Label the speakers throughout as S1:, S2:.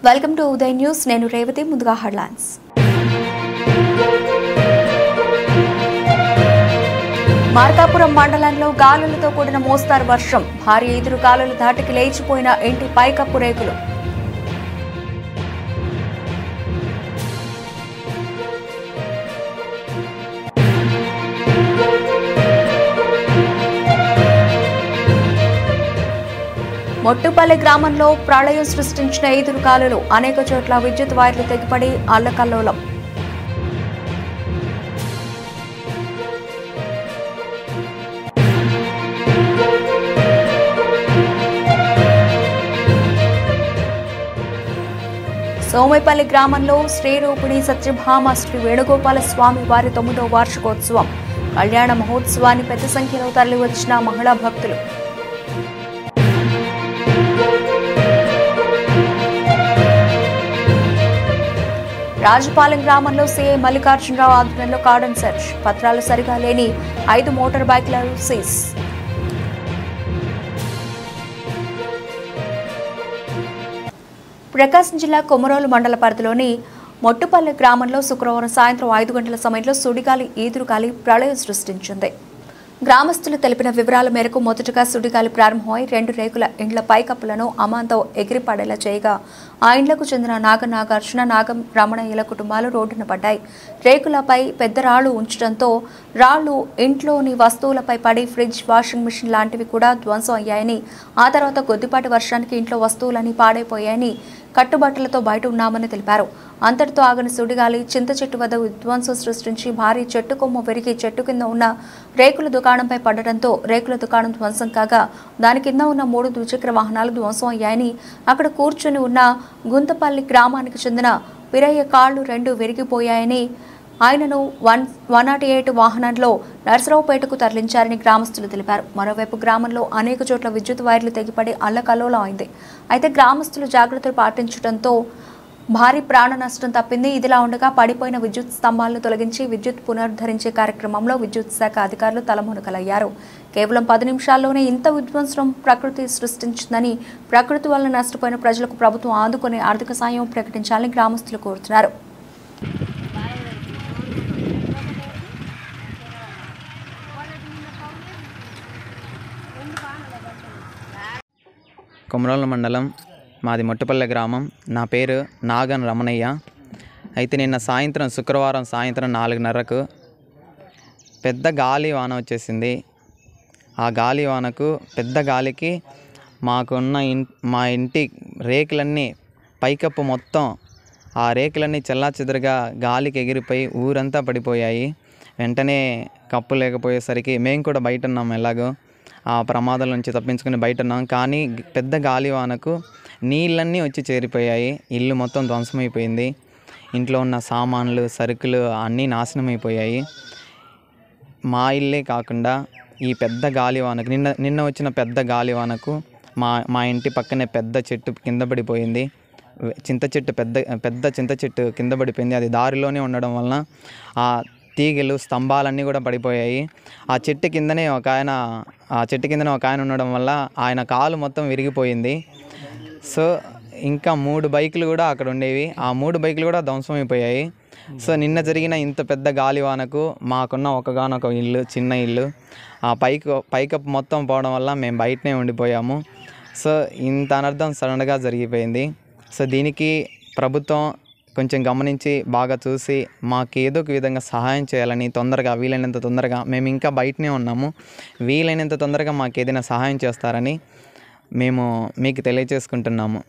S1: Welcome to Uday news. నేను రేవతి. ముందుగా headlines. Markapuram మండలంలో గాలులతో కూడిన మోస్తారు వర్షం. భారీ ఎదురు గాలుల ధాటికి లేచిపోయిన ఇంటి పైకప్పు రేకులు. మొట్టుపల్లి గ్రామంలో ప్రళయం సృష్టించిన ఎదురుగాలులు. అనేక చోట్ల విద్యుత్ వైర్లు తెగిపడి అల్లకల్లోలం. సోమైపల్లి గ్రామంలో శ్రీరూపిణి సత్యభామ శ్రీ వేణుగోపాల స్వామి వారి 9వ వార్షికోత్సవం. కళ్యాణ మహోత్సవాన్ని పెద్ద సంఖ్యలో తరలివచ్చిన మహిళా భక్తులు. రాజపాలెం గ్రామంలో సీఐ మల్లికార్జునరావు ఆధ్వర్యంలో కార్డన్ సెర్చ్. పత్రాలు సరిగా లేని 5 మోటార్ బైక్లను సీజ్. ప్రకాశం జిల్లా కొమరోలు మండల పరిధిలోని మొట్టుపల్లి గ్రామంలో శుక్రవారం సాయంత్రం 5 గంటల సమయంలో సుడిగాలి ఈదురుగాలి ప్రళయం సృష్టించింది. గ్రామస్తులు తెలిపిన వివరాల మేరకు మొదటగా సుడిగాలి ప్రారంభమై 2 రేకుల ఇండ్ల పైకప్పులను అమాంతం ఎగిరిపడేలా చేయగా ఆ ఇండ్లకు చెందిన నాగార్జున, నాగం రమణయ్యల కుటుంబాలు రోడ్డున పడ్డాయి. రేకులపై పెద్ద రాళ్లు ఉంచడంతో రాళ్లు ఇంట్లోని వస్తువులపై పడి ఫ్రిడ్జ్, వాషింగ్ మిషన్ లాంటివి కూడా ధ్వంసం అయ్యాయని, ఆ తర్వాత కొద్దిపాటి వర్షానికి ఇంట్లో వస్తువులన్నీ పాడైపోయాయని, కట్టుబట్టలతో బయట ఉన్నామని తెలిపారు. అంతటితో ఆగని సుడిగాలి చింత చెట్టు వద్ద విధ్వంసం సృష్టించి భారీ చెట్టు కొమ్మ విరిగి చెట్టు కింద ఉన్న రేకుల దుకాణంపై పడడంతో రేకుల దుకాణం ధ్వంసం కాగా దాని కింద ఉన్న 3 ద్విచక్ర వాహనాలు ధ్వంసం అయ్యాయని, అక్కడ కూర్చుని ఉన్న గుంతపల్లి గ్రామానికి చెందిన పిరయ్య కాళ్లు 2 విరిగిపోయాయని, ఆయనను 108 వాహనంలో నర్సరావుపేటకు తరలించారని గ్రామస్తులు తెలిపారు. మరోవైపు గ్రామంలో అనేక చోట్ల విద్యుత్ వైర్లు తెగిపడి అల్లకల్లోలం అయింది. అయితే గ్రామస్తులు జాగ్రత్తలు పాటించడంతో భారీ ప్రాణ నష్టం తప్పింది. ఇదిలా ఉండగా పడిపోయిన విద్యుత్ స్తంభాలను తొలగించి విద్యుత్ పునరుద్ధరించే కార్యక్రమంలో విద్యుత్ శాఖ అధికారులు తలమునకలయ్యారు. కేవలం 10 నిమిషాల్లోనే ఇంత విధ్వంసం ప్రకృతి సృష్టించిందని, ప్రకృతి వల్ల నష్టపోయిన ప్రజలకు ప్రభుత్వం ఆదుకునే ఆర్థిక సాయం ప్రకటించాలని గ్రామస్తులు కోరుతున్నారు.
S2: కొమరోలు మండలం, మాది మొట్టుపల్లె గ్రామం. నా పేరు నాగన్ రమణయ్య. అయితే నిన్న సాయంత్రం శుక్రవారం సాయంత్రం 4:30కు పెద్ద గాలి వాన వచ్చేసింది. ఆ గాలి వానకు పెద్ద గాలికి మా ఇంటి రేకులన్నీ పైకప్పు మొత్తం ఆ రేకులన్నీ చెల్లాచెదురుగా గాలికి ఎగిరిపోయి ఊరంతా పడిపోయాయి. వెంటనే కప్పు లేకపోయేసరికి మేము కూడా బయట ఉన్నాం. ఎలాగో ఆ ప్రమాదాల నుంచి తప్పించుకుని బయట ఉన్నాం. కానీ పెద్ద గాలివానకు నీళ్ళన్నీ వచ్చి చేరిపోయాయి. ఇల్లు మొత్తం ధ్వంసమైపోయింది. ఇంట్లో ఉన్న సామాన్లు, సరుకులు అన్నీ నాశనం అయిపోయాయి. మా ఇల్లే కాకుండా ఈ పెద్ద గాలివానకు నిన్న వచ్చిన పెద్ద గాలివానకు మా ఇంటి పక్కనే పెద్ద చెట్టు కింద పడిపోయింది. పెద్ద చింత చెట్టు కింద పడిపోయింది. అది దారిలోనే ఉండడం వలన ఆ తీగలు, స్తంభాలన్నీ కూడా పడిపోయాయి. ఆ చెట్టు కిందనే ఒక ఆయన ఉండడం వల్ల ఆయన కాలు మొత్తం విరిగిపోయింది. సో ఇంకా 3 బైకులు కూడా అక్కడ ఉండేవి. ఆ 3 బైకులు కూడా ధ్వంసమైపోయాయి. సో నిన్న జరిగిన ఇంత పెద్ద గాలివానకు మాకున్న ఒకగానొక ఇల్లు, చిన్న ఇల్లు, ఆ పైకప్పు మొత్తం పోవడం వల్ల మేము బయటనే ఉండిపోయాము. సో ఇంత అనర్థం సడన్గా జరిగిపోయింది. సో దీనికి ప్రభుత్వం కొంచెం గమనించి బాగా చూసి మాకు ఏదో ఒక విధంగా సహాయం చేయాలని వీలైనంత తొందరగా, మేము ఇంకా బయటనే ఉన్నాము, వీలైనంత తొందరగా మాకు ఏదైనా సహాయం చేస్తారని మేము మీకు తెలియజేసుకుంటున్నాము.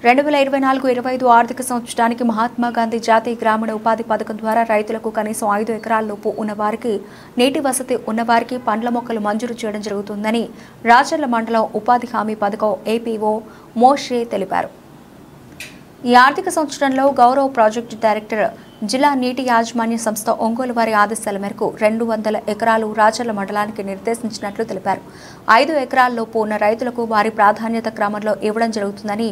S1: 2024-25 ఆర్థిక సంవత్సరానికి మహాత్మా గాంధీ జాతీయ గ్రామీణ ఉపాధి పథకం ద్వారా రైతులకు కనీసం 5 ఎకరాల లోపు ఉన్నవారికి, నీటి వసతి ఉన్నవారికి పండ్ల మొక్కలు మంజూరు చేయడం జరుగుతుందని రాచర్ల మండలం ఉపాధి హామీ పథకం ఏపీఓ మోషే తెలిపారు. ఈ ఆర్థిక సంవత్సరంలో గౌరవ ప్రాజెక్టు డైరెక్టర్ జిల్లా నీటి యాజమాన్య సంస్థ ఒంగోలు వారి ఆదేశాల మేరకు 200 ఎకరాలు రాచర్ల మండలానికి నిర్దేశించినట్లు తెలిపారు. 5 ఎకరాల్లోపు ఉన్న రైతులకు వారి ప్రాధాన్యత క్రమంలో ఇవ్వడం జరుగుతుందని,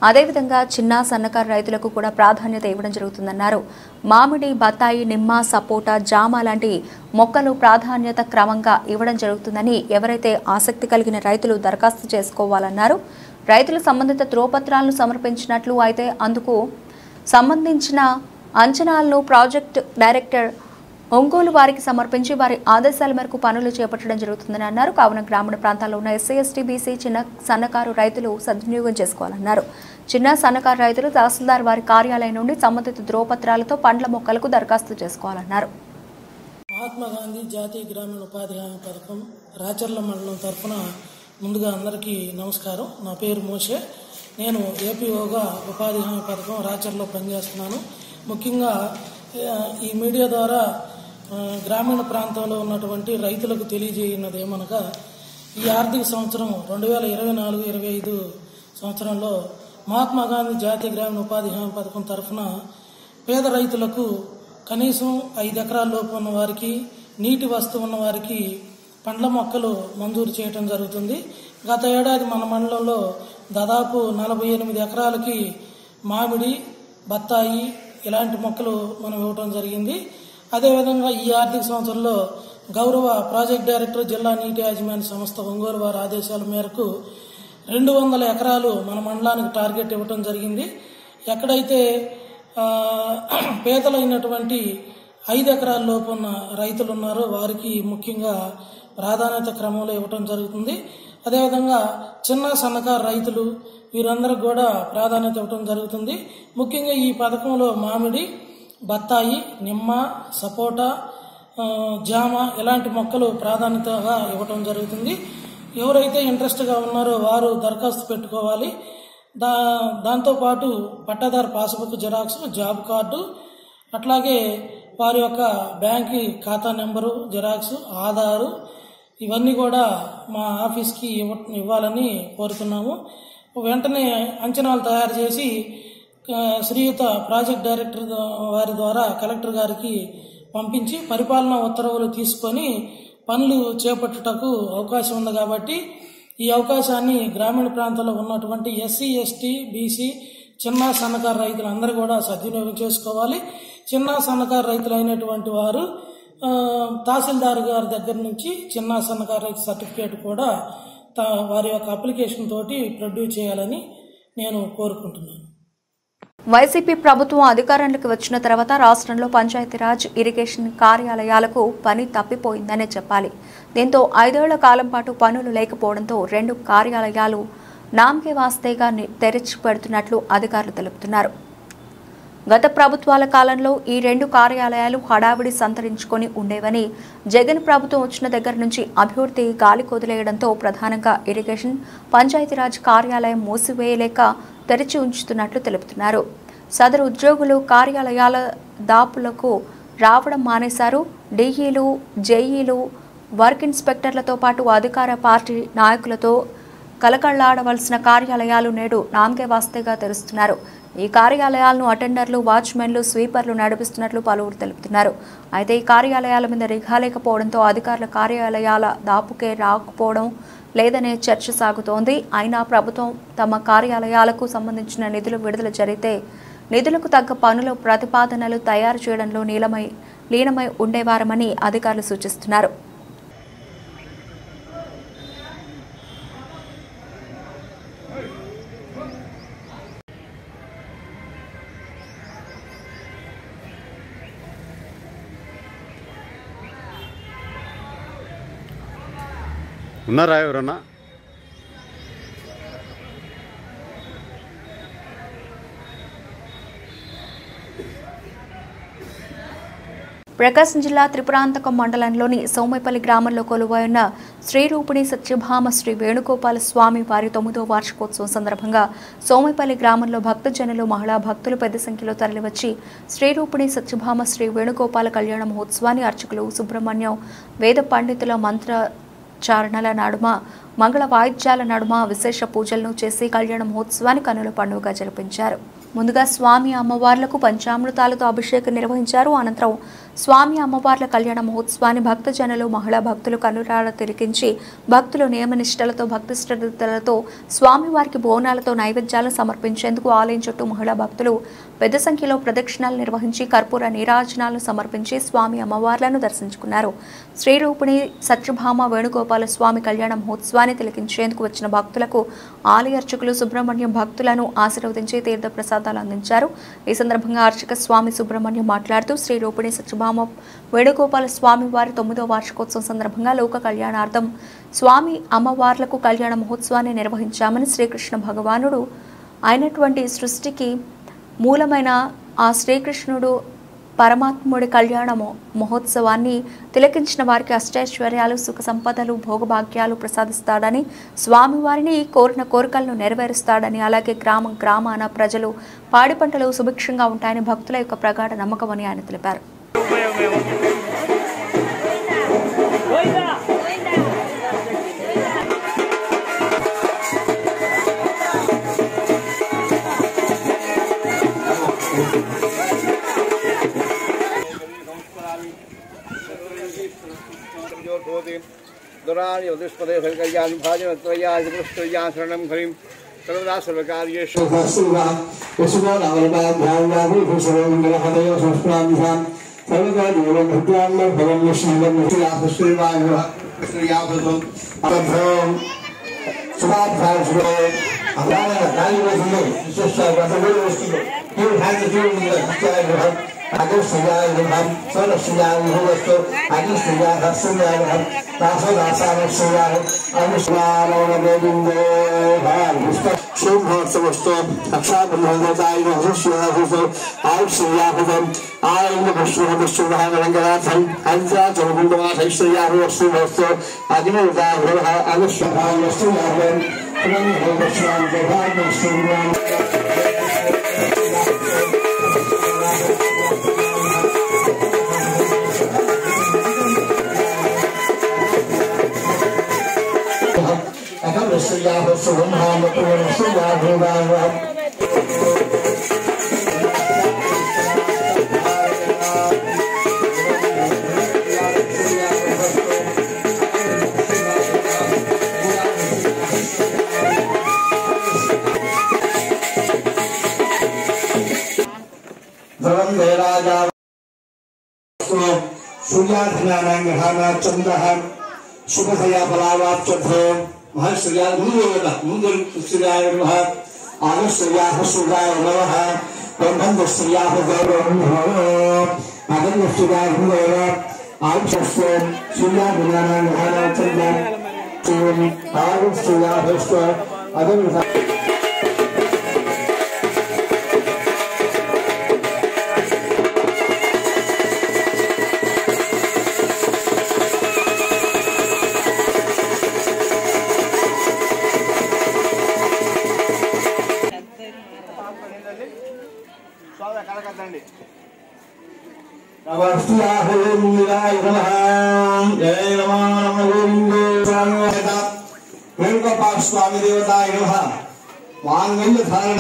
S1: అదేవిధంగా చిన్న సన్నకారు రైతులకు కూడా ప్రాధాన్యత ఇవ్వడం జరుగుతుందన్నారు. మామిడి, బత్తాయి, నిమ్మ, సపోటా, జామ లాంటి మొక్కలు ప్రాధాన్యత క్రమంగా ఇవ్వడం జరుగుతుందని, ఎవరైతే ఆసక్తి కలిగిన రైతులు దరఖాస్తు చేసుకోవాలన్నారు. రైతులు సంబంధిత ధ్రువపత్రాలను సమర్పించినట్లు అయితే అందుకు సంబంధించిన అంచనాలను ప్రాజెక్టు డైరెక్టర్ ఒంగోలు వారికి సమర్పించి వారి ఆదేశాల మేరకు పనులు చేపట్టడం జరుగుతుందని అన్నారు. కావున గ్రామీణ ప్రాంతాల్లో ఉన్న ఎస్సీ, ఎస్టీ, బీసీ, చిన్న సన్నకారు రైతులు సద్వినియోగం చేసుకోవాలన్నారు. చిన్న సన్నకారు రైతులు తహసీల్దార్ వారి కార్యాలయం నుండి సంబంధిత ధ్రువపత్రాలతో పండ్ల మొక్కలకు దరఖాస్తు చేసుకోవాలన్నారు.
S3: మహాత్మా గాంధీ జాతీయ గ్రామీణ ఉపాధి హామీ పథకం రాచర్ల మండలం తరఫున ముందుగా అందరికీ నమస్కారం. నా పేరు మోషే. నేను ఏపీఓగా ఉపాధి హామీ పథకం రాచర్లో పనిచేస్తున్నాను. ముఖ్యంగా ఈ మీడియా ద్వారా గ్రామీణ ప్రాంతంలో ఉన్నటువంటి రైతులకు తెలియజేయనది ఏమనగా, ఈ ఆర్థిక సంవత్సరం 2024-25 సంవత్సరంలో మహాత్మా గాంధీ జాతీయ గ్రామీణ ఉపాధి హామీ పథకం తరఫున పేద రైతులకు కనీసం 5 ఎకరాల లోపు ఉన్న వారికి, నీటి వస్తువు ఉన్న వారికి పండ్ల మొక్కలు మంజూరు చేయడం జరుగుతుంది. గత ఏడాది మన మండలంలో దాదాపు 48 ఎకరాలకి మామిడి, బత్తాయి ఇలాంటి మొక్కలు మనం ఇవ్వటం జరిగింది. అదేవిధంగా ఈ ఆర్థిక సంవత్సరంలో గౌరవ ప్రాజెక్ట్ డైరెక్టర్ జిల్లా నీటి యాజమాన్య సంస్థ ఒంగోలు వారి ఆదేశాల మేరకు 200 ఎకరాలు మన మండలానికి టార్గెట్ ఇవ్వటం జరిగింది. ఎక్కడైతే పేదలైనటువంటి 5 ఎకరాల లోపు ఉన్న రైతులు ఉన్నారో వారికి ముఖ్యంగా ప్రాధాన్యత క్రమంలో ఇవ్వటం జరుగుతుంది. అదేవిధంగా చిన్న సన్నకారు రైతులు వీరందరికి కూడా ప్రాధాన్యత ఇవ్వటం జరుగుతుంది. ముఖ్యంగా ఈ పథకంలో మామిడి, బత్తాయి, నిమ్మ, సపోటా, జామ ఇలాంటి మొక్కలు ప్రాధాన్యతగా ఇవ్వటం జరుగుతుంది. ఎవరైతే ఇంట్రెస్ట్గా ఉన్నారో వారు దరఖాస్తు పెట్టుకోవాలి. దాంతోపాటు పట్టాదారు పాస్బుక్ జిరాక్స్, జాబ్ కార్డు, అట్లాగే వారి యొక్క బ్యాంక్ ఖాతా నెంబరు జిరాక్స్, ఆధారు ఇవన్నీ కూడా మా ఆఫీస్కి ఇవ్వాలని కోరుతున్నాము. వెంటనే అంచనాలు తయారు చేసి శ్రీయుత ప్రాజెక్ట్ డైరెక్టర్ వారి ద్వారా కలెక్టర్ గారికి పంపించి పరిపాలనా ఉత్తర్వులు తీసుకొని పనులు చేపట్టుటకు అవకాశం ఉంది. కాబట్టి ఈ అవకాశాన్ని గ్రామీణ ప్రాంతాల్లో ఉన్నటువంటి ఎస్సీ, ఎస్టీ, బీసీ, చిన్న సన్నకారు రైతులు అందరూ కూడా సద్వినియోగం చేసుకోవాలి. చిన్న సన్నకారు రైతులు అయినటువంటి వారు తహసీల్దార్ గారి దగ్గర నుంచి చిన్న సన్నకారు రైతు సర్టిఫికేట్ కూడా వారి యొక్క అప్లికేషన్ తోటి ప్రొడ్యూస్ చేయాలని నేను కోరుకుంటున్నాను.
S1: వైసీపీ ప్రభుత్వం అధికారంలోకి వచ్చిన తర్వాత రాష్ట్రంలో పంచాయతీరాజ్, ఇరిగేషన్ కార్యాలయాలకు పని తప్పిపోయిందనే చెప్పాలి. దీంతో 5 ఏళ్ల కాలం పాటు పనులు లేకపోవడంతో 2 కార్యాలయాలు నామకే వాస్తేగా తెరిచి పెడుతున్నట్లు అధికారులు తెలుపుతున్నారు. గత ప్రభుత్వాల కాలంలో ఈ 2 కార్యాలయాలు హడావిడి సంతరించుకొని ఉండేవని, జగన్ ప్రభుత్వం వచ్చిన దగ్గర నుంచి అభివృద్ధి గాలి కొదిలేయడంతో ప్రధానంగా ఇరిగేషన్, పంచాయతీరాజ్ కార్యాలయం మూసివేయలేక తెరిచి ఉంచుతున్నట్లు తెలుపుతున్నారు. సదరు ఉద్యోగులు కార్యాలయాల దాపులకు రావడం మానేశారు. డీఈలు, జేఈలు, వర్క్ ఇన్స్పెక్టర్లతో పాటు అధికార పార్టీ నాయకులతో కలకళ్లాడవలసిన కార్యాలయాలు నేడు నామకే వాస్తేగా తెరుస్తున్నారు. ఈ కార్యాలయాలను అటెండర్లు, వాచ్మెన్లు, స్వీపర్లు నడిపిస్తున్నట్లు పలువురు తెలుపుతున్నారు. అయితే ఈ కార్యాలయాల మీద నిఘా లేకపోవడంతో అధికారుల కార్యాలయాల దాపుకే రాకపోవడం లేదనే చర్చ సాగుతోంది. అయినా ప్రభుత్వం తమ కార్యాలయాలకు సంబంధించిన నిధులు విడుదల జరిగితే నిధులకు తగ్గ పనుల ప్రతిపాదనలు తయారు చేయడంలో లీనమై ఉండేవారమని అధికారులు సూచిస్తున్నారు.
S4: ఉన్నారా ఎవరన్నా?
S1: ప్రకాశం జిల్లా త్రిపురాంతకం మండలంలోని సోమైపల్లి గ్రామంలో కొలువై ఉన్న శ్రీరూపిణి సత్యభామ శ్రీ వేణుగోపాల స్వామి వారి 9వ వార్షికోత్సవం సందర్భంగా సోమైపల్లి గ్రామంలో భక్తజనులు, మహిళా భక్తులు పెద్ద సంఖ్యలో తరలివచ్చి శ్రీరూపిణి సత్యభామ శ్రీ వేణుగోపాల కళ్యాణ మహోత్సవాన్ని అర్చకులు సుబ్రహ్మణ్యం, వేద పండితుల మంత్రచారణల నడుమ, మంగళ వాయిద్యాల నడుమ విశేష పూజలను చేసి కళ్యాణ మహోత్సవాన్ని కన్నుల పండుగగా జరిపించారు. ముందుగా స్వామి అమ్మవార్లకు పంచామృతాలతో అభిషేకం నిర్వహించారు. అనంతరం స్వామి అమ్మవార్ల కళ్యాణ మహోత్సవాన్ని భక్తజనులు మహిళా భక్తులు కన్నురాడ తిరిగించి భక్తులు నియమనిష్టలతో భక్తి శ్రద్ధలతో స్వామివారికి బోనాలతో నైవేద్యాలు సమర్పించేందుకు ఆలయం చుట్టూ మహిళా భక్తులు పెద్ద సంఖ్యలో ప్రదక్షిణాలు నిర్వహించి కర్పూర నీరాజనాలను సమర్పించి స్వామి అమ్మవార్లను దర్శించుకున్నారు. శ్రీరూపిణి సత్యభామ వేణుగోపాల స్వామి కళ్యాణ మహోత్సవాన్ని తిలకించేందుకు వచ్చిన భక్తులకు ఆలయ అర్చకులు సుబ్రహ్మణ్యం భక్తులను ఆశీర్వదించి తీర్థ ప్రసాదాలు అందించారు. ఈ సందర్భంగా అర్చక స్వామి సుబ్రహ్మణ్యం మాట్లాడుతూ శ్రీరూపిణి సత్యభామ వేణుగోపాల స్వామి వారి 9వ వార్షికోత్సవం సందర్భంగా లోక కళ్యాణార్థం స్వామి అమ్మవార్లకు కళ్యాణ మహోత్సవాన్ని నిర్వహించామని, శ్రీకృష్ణ భగవానుడు అయినటువంటి సృష్టికి మూలమైన ఆ శ్రీకృష్ణుడు పరమాత్ముడి కళ్యాణ మహోత్సవాన్ని తిలకించిన వారికి అష్టైశ్వర్యాలు సుఖ సంపదలు భోగభాగ్యాలు ప్రసాదిస్తాడని, స్వామివారిని కోరిన కోరికలను నెరవేరుస్తాడని, అలాగే గ్రామాన ప్రజలు పాడి పంటలు సుభిక్షంగా ఉంటాయని భక్తుల యొక్క ప్రగాఢ నమ్మకమని ఆయన తెలిపారు.
S5: शुभया बलावाच्यो महर्षया मुंगल आगस्या सूर्याय नमः ब्रह्मण्यश्रिया अगन्यश्रिया आयुष्य सूर्या आगस्या वेणुगोपाल स्वामी देवताय नमः मांगल्य धारण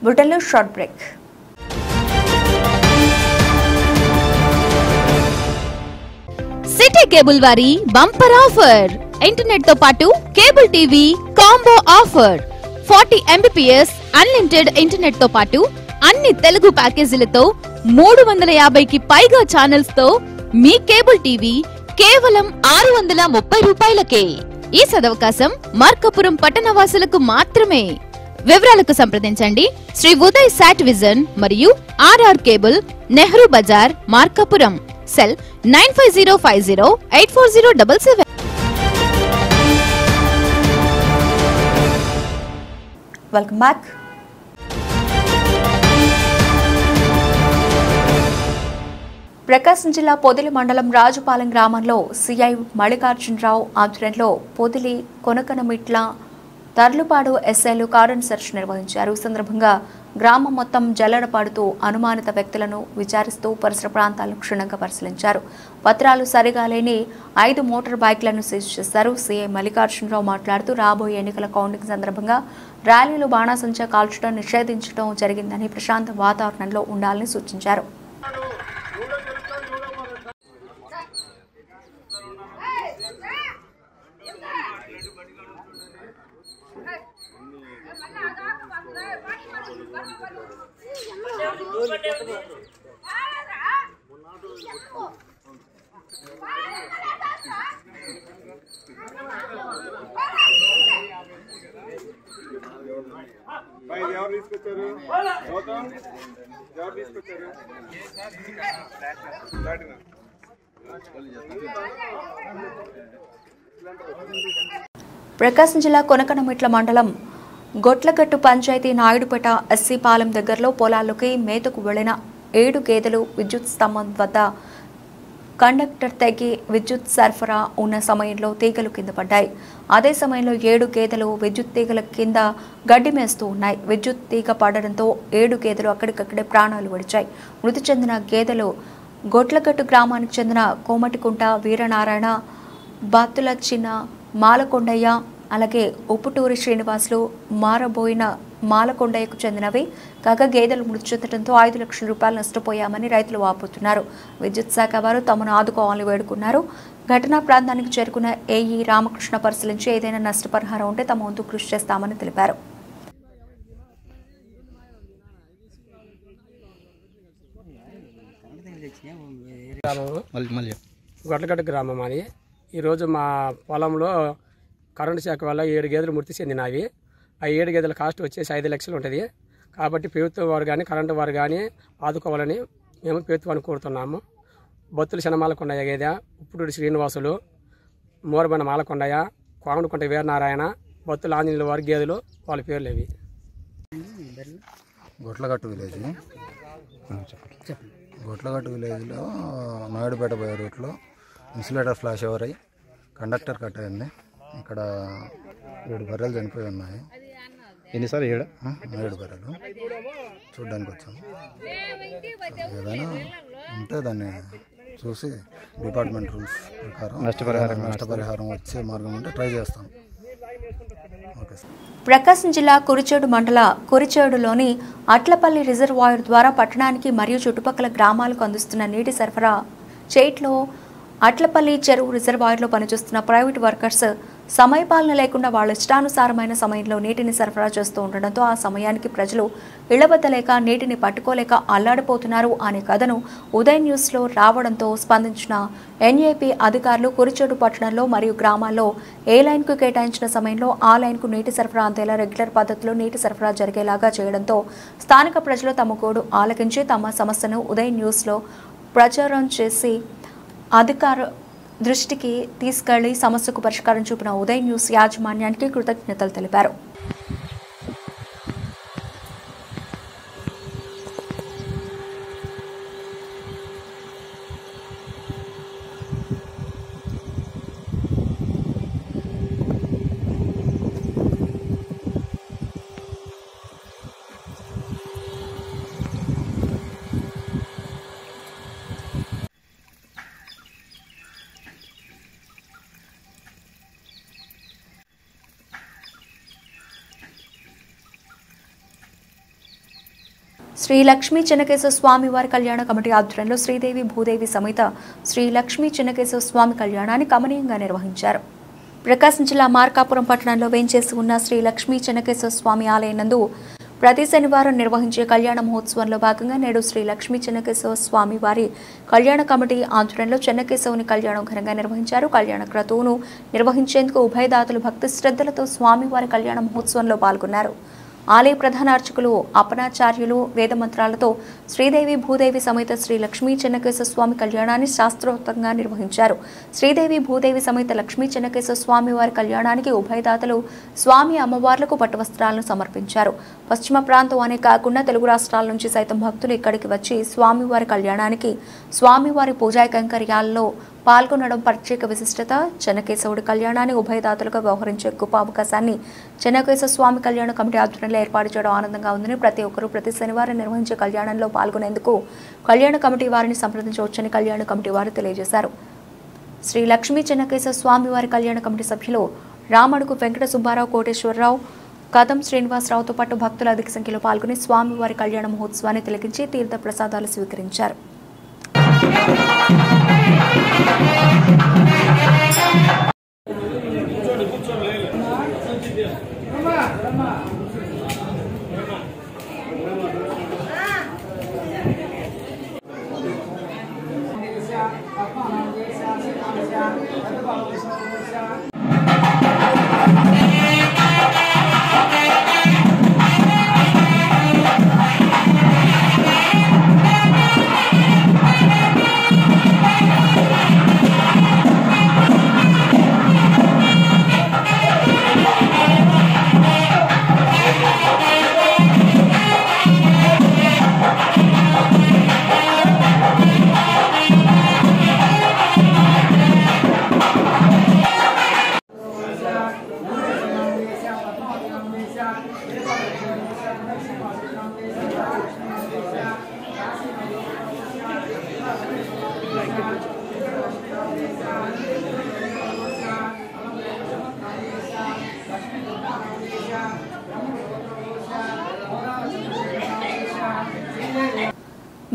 S1: బుటెల్లో షార్ట్ బ్రేక్.
S6: సిటీ కేబుల్ వారి బంపర్ ఆఫర్ ఇంటర్నెట్ తో పాటు cable TV combo offer 40 Mbps unlimited internet తో పాటు అన్ని తెలుగు ప్యాకేజీలతో 350కి పైగా ఛానల్స్ తో మీ కేబుల్ టీవీ కేవలం 630 రూపాయలకే. ఈ సదవకాశం మార్కాపురం పట్టణవాసులకు మాత్రమే. వివరాలకు సంప్రదించండి శ్రీ ఉదయ్ సాట్ విజన్ మరియు RR cable, Nehru Bazar, Markapuram. Cell 9505084077.
S1: Welcome back. Prakasam జిల్లా పొదిలి మండలం రాజుపాలెం గ్రామంలో సిఐ మల్లికార్జునరావు ఆధ్వర్యంలో పొదిలి, కొనకనమిట్ల, తర్లుపాడు ఎస్ఐలు కారన్ సెర్చ్ నిర్వహించారు. ఈ సందర్భంగా గ్రామం మొత్తం జల్లెడపాడుతూ అనుమానిత వ్యక్తులను విచారిస్తూ పరిసర ప్రాంతాలను క్షుణ్ణంగా పరిశీలించారు. పత్రాలు సరిగా లేని 5 మోటార్ బైక్లను సీజ్ చేశారు. సిఐ మల్లికార్జునరావు మాట్లాడుతూ రాబోయే ఎన్నికల కౌంటింగ్ సందర్భంగా ర్యాలీలు, బాణాసంచా కాల్చడం నిషేధించడం జరిగిందని ప్రశాంత వాతావరణంలో ఉండాలని సూచించారు. ప్రకాశం జిల్లా కొనకనమిట్ల మండలం గొట్లగట్టు పంచాయతీ నాయుడుపేట ఎస్సీ పాలెం దగ్గరలో పొలాల్లోకి మేతకు వెళ్లిన 7 గేదెలు విద్యుత్ స్తంభం వద్ద కండక్టర్ తెగి విద్యుత్ సరఫరా ఉన్న సమయంలో తీగలు కింద పడ్డాయి. అదే సమయంలో 7 గేదెలు విద్యుత్ తీగల కింద గడ్డి మేస్తూ ఉన్నాయి. విద్యుత్ తీగ పడడంతో 7 గేదెలు అక్కడికక్కడే ప్రాణాలు విడిచాయి. మృతి చెందిన గేదెలు గొట్లగట్టు గ్రామానికి చెందిన కోమటికుంట వీరనారాయణ, బాతుల చిన్న, మాలకొండయ్య, అలాగే ఉప్పుటూరి శ్రీనివాసులు, మారబోయిన మాలకొండయ్యకు చెందినవి కాగా గేదెలు మృతి చెందడంతో 5 లక్షల రూపాయలు నష్టపోయామని రైతులు వాపోతున్నారు. విద్యుత్ శాఖ వారు తమను ఆదుకోవాలని వేడుకున్నారు. ఘటనా ప్రాంతానికి చేరుకున్న ఏఈ రామకృష్ణ పరిశీలించి ఏదైనా నష్టపరిహారం ఉంటే తమ వంతు కృషి చేస్తామని తెలిపారు.
S7: గొట్లగట్టు గ్రామం అని ఈరోజు మా పొలంలో కరెంటు శాఖ వల్ల 7 గేదెలు మృతి చెందినవి. ఆ 7 గేదెల కాస్ట్ వచ్చేసి 5 లక్షలు ఉంటుంది. కాబట్టి ప్రభుత్వం వారు కానీ కరెంటు వారు కానీ ఆదుకోవాలని మేము ప్రభుత్వాన్ని కోరుతున్నాము. బొత్తుల శనమాలకొండయ్య గేదె, ఉప్పుటూరి శ్రీనివాసులు, మోరబన మాలకొండయ్య, కోమటికుంట వీరనారాయణ, బొత్తుల ఆంజనేయుల వారి గేదెలు, వాళ్ళ పేర్లు ఇవి.
S8: గొట్లగట్టు విలేజ్లో నాయుడుపేట పోయే రూట్లో ఇన్సులేటర్ ఫ్లాష్ ఓవర్ అయ్యి కండక్టర్ కట్ అయింది. ఇక్కడ 7 బర్రెలు చనిపోయి ఉన్నాయి.
S4: ఎన్నిసార్లు 7
S8: బర్రెలు చూడ్డానికి వచ్చాము. ఏదైనా ఉంటే దాన్ని చూసి డిపార్ట్మెంట్ రూల్స్ ప్రకారం నష్టపరిహారం వచ్చే మార్గం ఉంటే ట్రై చేస్తాం. Okay sir.
S1: ప్రకాశం జిల్లా కురిచేడు మండల కురిచేడులోని అట్లపల్లి రిజర్వాయర్ ద్వారా పట్టణానికి మరియు చుట్టుపక్కల గ్రామాలకు అందిస్తున్న నీటి సరఫరా చేట్లో అట్లపల్లి చెరువు రిజర్వాయర్లో పనిచేస్తున్న ప్రైవేట్ వర్కర్స్ సమయపాలన లేకుండా వాళ్ళ ఇష్టానుసారమైన సమయంలో నీటిని సరఫరా చేస్తూ ఉండడంతో ఆ సమయానికి ప్రజలు ఇళ్లబద్దలేక నీటిని పట్టుకోలేక అల్లాడిపోతున్నారు అనే కథను ఉదయ్ న్యూస్లో రావడంతో స్పందించిన ఎన్ఏపీ అధికారులు కురిచేడు పట్టణంలో మరియు గ్రామాల్లో ఏ లైన్కు కేటాయించిన సమయంలో ఆ లైన్కు నీటి సరఫరా అందేలా రెగ్యులర్ పద్ధతిలో నీటి సరఫరా జరిగేలాగా చేయడంతో స్థానిక ప్రజలు తమ గోడు ఆలకించి తమ సమస్యను ఉదయ్ న్యూస్లో ప్రచారం చేసి అధికార దృష్టికి తీసుకెళ్లి సమస్యకు పరిష్కారం చూపిన ఉదయ్ న్యూస్ యాజమాన్యానికి కృతజ్ఞతలు తెలిపారు. శ్రీ లక్ష్మీ చెన్నకేశవ స్వామి వారి కళ్యాణ కమిటీ ఆధ్వర్యంలో శ్రీదేవి భూదేవి సమేత శ్రీ లక్ష్మీ చెన్నకేశవ స్వామి కళ్యాణాన్ని కమనీయంగా నిర్వహించారు. ప్రకాశం జిల్లా మార్కాపురం పట్టణంలో వేంచేసి ఉన్న శ్రీ లక్ష్మీ చెన్నకేశ్వర స్వామి ఆలయం నందు ప్రతి శనివారం నిర్వహించే కళ్యాణ మహోత్సవంలో భాగంగా నేడు శ్రీ లక్ష్మీ చెన్నకేశ్వర స్వామి వారి కళ్యాణ కమిటీ ఆధ్వర్యంలో చెన్నకేశవుని కళ్యాణం ఘనంగా నిర్వహించారు. కళ్యాణ క్రతువును నిర్వహించేందుకు ఉభయదాతలు భక్తి శ్రద్ధలతో స్వామివారి కళ్యాణ మహోత్సవంలో పాల్గొన్నారు. ఆలయ ప్రధాన అర్చకులు అపనాచార్యులు వేద మంత్రాలతో శ్రీదేవి భూదేవి సమేత శ్రీ లక్ష్మీ చెన్నకేశ్వర స్వామి కళ్యాణాన్ని శాస్త్రోక్తంగా నిర్వహించారు. శ్రీదేవి భూదేవి సమేత లక్ష్మీ చెన్నకేశ్వర స్వామి వారి కళ్యాణానికి ఉభయదాతలు స్వామి అమ్మవార్లకు పట్టువస్త్రాలను సమర్పించారు. పశ్చిమ ప్రాంతం అనే కాకుండా తెలుగు రాష్ట్రాల నుంచి సైతం భక్తులు ఇక్కడికి వచ్చి స్వామివారి కళ్యాణానికి స్వామివారి పూజా కైంకర్యాల్లో పాల్గొనడం ప్రత్యేక విశిష్టత. చెన్నకేశవుడి కళ్యాణాన్ని ఉభయదాతలుగా వ్యవహరించే గొప్ప అవకాశాన్ని చెన్నకేశవ స్వామి కళ్యాణ కమిటీ ఆధ్వర్యంలో ఏర్పాటు చేయడం ఆనందంగా ఉందని ప్రతి ఒక్కరూ ప్రతి శనివారం నిర్వహించే కళ్యాణంలో పాల్గొనేందుకు కళ్యాణ కమిటీ వారిని సంప్రదించవచ్చని కళ్యాణ కమిటీ వారు తెలియజేశారు. శ్రీ లక్ష్మీ చెన్నకేశవ స్వామి వారి కళ్యాణ కమిటీ సభ్యులు రామడుగు వెంకట సుబ్బారావు, కోటేశ్వరరావు, కదం శ్రీనివాసరావుతో పాటు భక్తులు అధిక సంఖ్యలో పాల్గొని స్వామివారి కళ్యాణ మహోత్సవాన్ని తిలకించి తీర్థ ప్రసాదాలు స్వీకరించారు.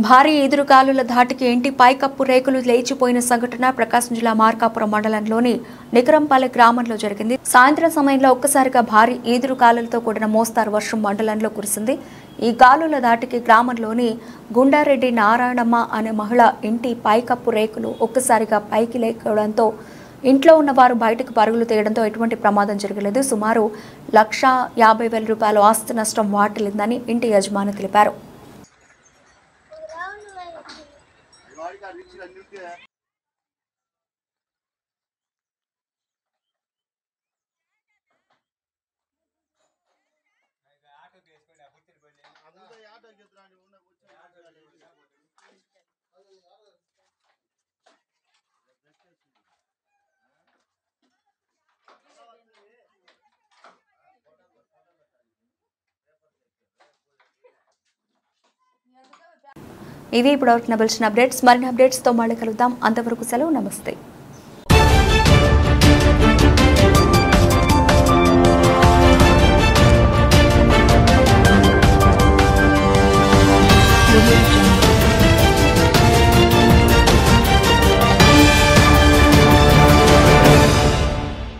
S1: భారీ ఎదురుగాలుల ధాటికి ఇంటి పైకప్పు రేకులు లేచిపోయిన సంఘటన ప్రకాశం జిల్లా మార్కాపురం మండలంలోని నికరంపల్లి గ్రామంలో జరిగింది. సాయంత్రం సమయంలో ఒక్కసారిగా భారీ ఈదురుగాలులతో కూడిన మోస్తారు వర్షం మండలంలో కురిసింది. ఈ గాలుల ధాటికి గ్రామంలోని గుండారెడ్డి నారాయణమ్మ అనే మహిళ ఇంటి పైకప్పు రేకులు ఒక్కసారిగా పైకి లేకపోవడంతో ఇంట్లో ఉన్న వారు బయటకు పరుగులు తీయడంతో ఎటువంటి ప్రమాదం జరగలేదు. సుమారు 1,50,000 రూపాయల ఆస్తి నష్టం వాటిల్లిందని ఇంటి యజమాని తెలిపారు. ఇవి ఇప్పుడు వచ్చిన అప్డేట్స్. మరిన్ని అప్డేట్స్తో మళ్ళీ కలుద్దాం. అంతవరకు సెలవు. నమస్తే.